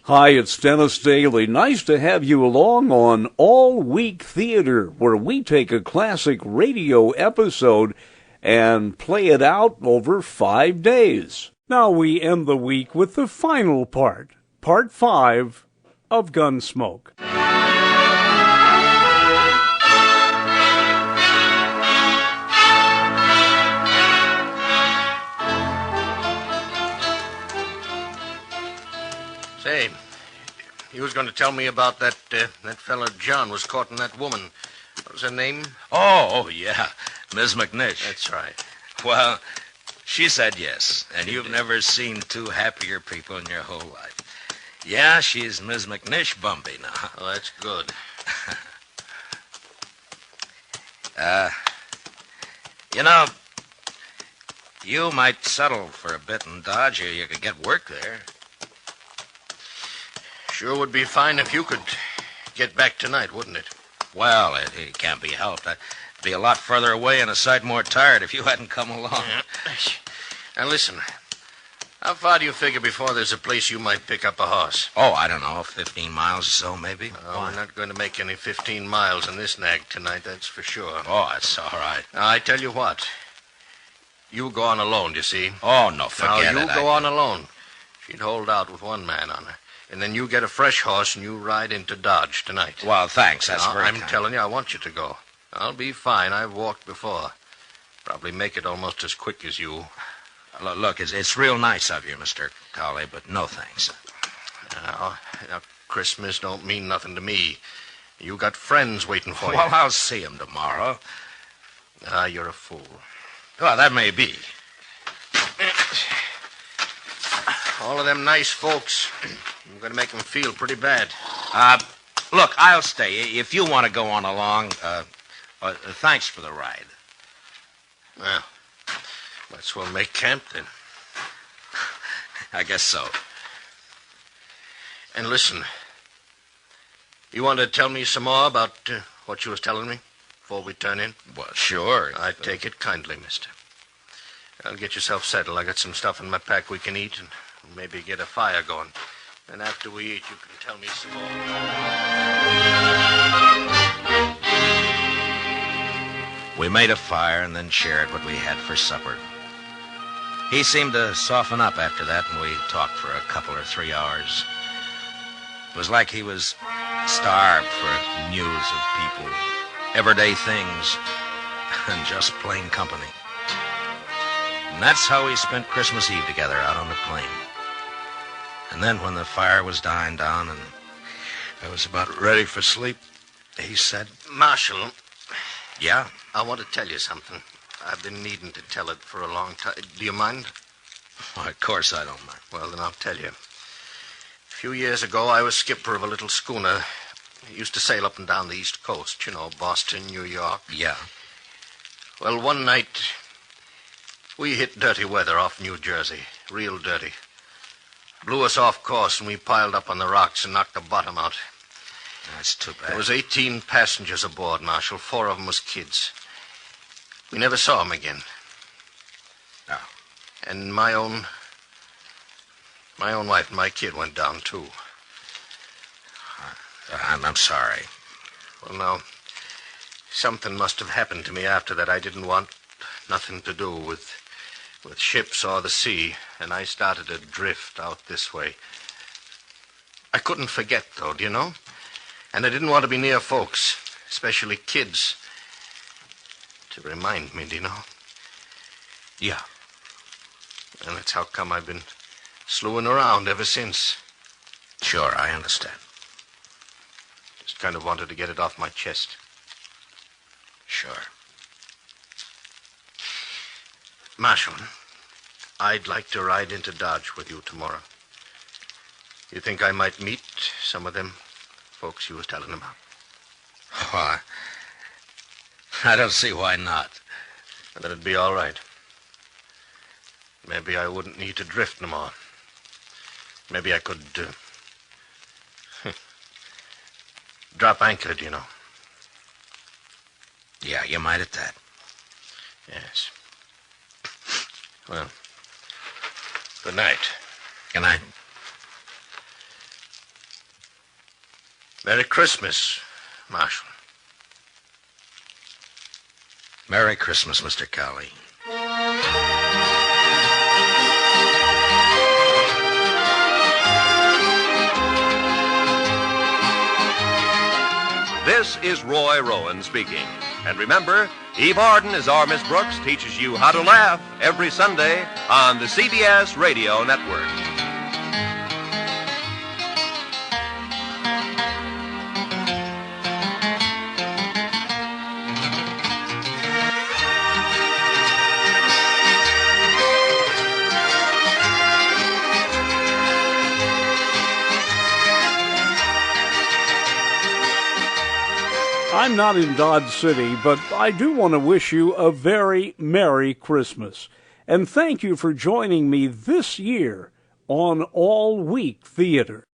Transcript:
Hi, it's Dennis Daly. Nice to have you along on All Week Theater, where we take a classic radio episode and play it out over 5 days. Now we end the week with the final part, Part 5 of Gunsmoke. Say, you was going to tell me about that fella John was courting that woman. What was her name? Oh, yeah. Miss McNish. That's right. Well, she said yes, and you've never seen two happier people in your whole life. Yeah, she's Miss McNish Bumby now. Oh, that's good. You know, you might settle for a bit in Dodge, or you could get work there. Sure would be fine if you could get back tonight, wouldn't it? Well, it can't be helped. I'd be a lot further away and a sight more tired if you hadn't come along. Yeah. Now, listen. How far do you figure before there's a place you might pick up a horse? Oh, I don't know, 15 miles or so, maybe. Oh, we're not going to make any 15 miles in this nag tonight, that's for sure. Oh, that's all right. Now, I tell you what. You go on alone, you see. Oh, no, forget it. Now, you go on alone. She'd hold out with one man on her. And then you get a fresh horse and you ride into Dodge tonight. Well, thanks. That's very I'm kind. telling you, I want you to go. I'll be fine. I've walked before. Probably make it almost as quick as you. Look, it's real nice of you, Mr. Cowley, but no thanks. Now, Christmas don't mean nothing to me. You got friends waiting for you. Well, I'll see him tomorrow. You're a fool. Well, that may be. All of them nice folks. I'm going to make them feel pretty bad. Look, I'll stay. If you want to go on along, thanks for the ride. Well, might as well make camp then. I guess so. And listen, you want to tell me some more about what you was telling me before we turn in? Well, sure. I take it kindly, mister. I'll get yourself settled. I got some stuff in my pack we can eat and maybe get a fire going. And after we eat, you can tell me some more. We made a fire and then shared what we had for supper. He seemed to soften up after that, and we talked for a couple or 3 hours. It was like he was starved for news of people, everyday things, and just plain company. And that's how we spent Christmas Eve together out on the plain. And then when the fire was dying down and I was about ready for sleep, he said, Marshal. Yeah? I want to tell you something. I've been needing to tell it for a long time. Do you mind? Why, of course I don't mind. Well, then I'll tell you. A few years ago, I was skipper of a little schooner. It used to sail up and down the East Coast, you know, Boston, New York. Yeah. Well, one night, we hit dirty weather off New Jersey. Real dirty. Blew us off course, and we piled up on the rocks and knocked the bottom out. That's too bad. There was 18 passengers aboard, Marshal. 4 of them was kids. We never saw them again. No. And my own wife and my kid went down, too. I'm sorry. Well, now, something must have happened to me after that. I didn't want nothing to do with ships or the sea, and I started to drift out this way. I couldn't forget, though, do you know? And I didn't want to be near folks, especially kids, to remind me, do you know? Yeah. And that's how come I've been slewing around ever since. Sure, I understand. Just kind of wanted to get it off my chest. Sure. Marshal, I'd like to ride into Dodge with you tomorrow. You think I might meet some of them folks you was telling about? Why? I don't see why not. Then it'd be all right. Maybe I wouldn't need to drift no more. Maybe I could drop anchor, do you know? Yeah, you might at that. Yes. Well, good night. Good night. Merry Christmas, Marshal. Merry Christmas, Mr. Cowley. This is Roy Rowan speaking. And remember, Eve Arden as our Miss Brooks teaches you how to laugh every Sunday on the CBS Radio Network. I'm not in Dodge City, but I do want to wish you a very Merry Christmas. And thank you for joining me this year on All Week Theater.